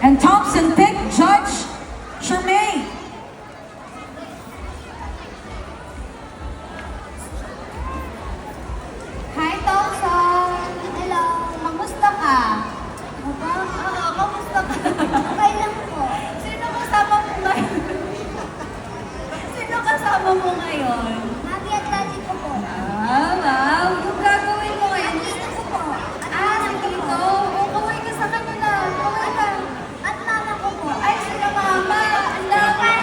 And Thompson picked Judge Shermaine. Hi, Thompson! Hello! Kamusta ka? Aba? Oo, kamusta ka? Okay lang po. Sino kasama mo ngayon? Sino kasama mo ngayon? Mami at daddy ko po. Ah, wow! Yung gagawin mo ngayon? Dito ko po. Nandito? O, kaway ka sa kanila. Kaway ka. At mama ko po. Ay, sila mama. Ang dami.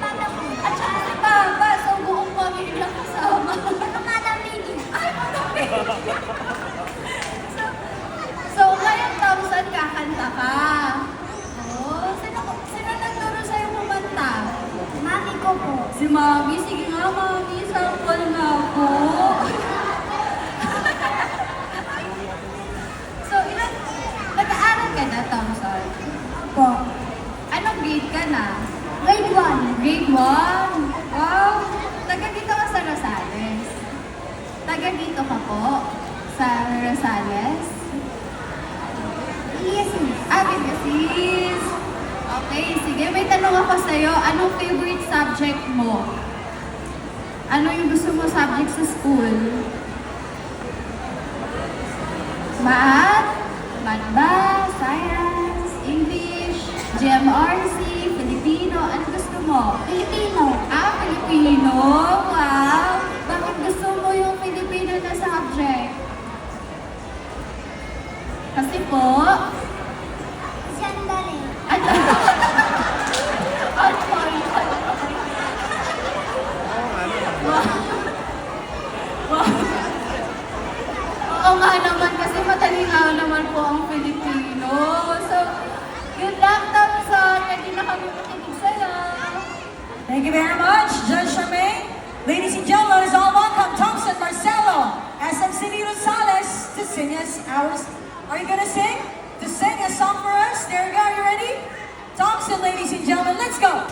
Mama ko. At saka si papa. So, buong pamilya kasama. Malamig. Ay, malamig. So, ngayon, Thompson, kakanta ka. Oh, sino nagturo sa'yo kumanta? Mami ko po. Si Mami? Sige nga, Mami. Sample na ako. So, nag-aaral ka na, Thompson? Po. Anong grade ka na? Grade 1. Grade 1? Wow! Taga dito ka sa Rosales? Taga dito ka po? Sa Rosales? Yes, miss. Sis. Okay, sige. May tanong ako sa'yo. Anong favorite subject mo? Ano yung gusto mo subject sa school? Math? Math ba? Science? English? GMRC? Filipino? Ano gusto mo? Filipino. Filipino? Wow! Bakit gusto mo yung Filipino na subject? Kasi po? Kasi ang dali. Oo nga naman, kasi madali nga naman po ang Filipino. So, good luck, Thompson. Hindi na kami makinig sa'yo. Thank you very much, Judge Shermaine. Ladies and gentlemen, let us all welcome Thompson Marcelo, SM City Rosales, to sing us ours. Are you gonna sing? To sing a song for us? There we go, are you ready? Thompson, ladies and gentlemen, let's go.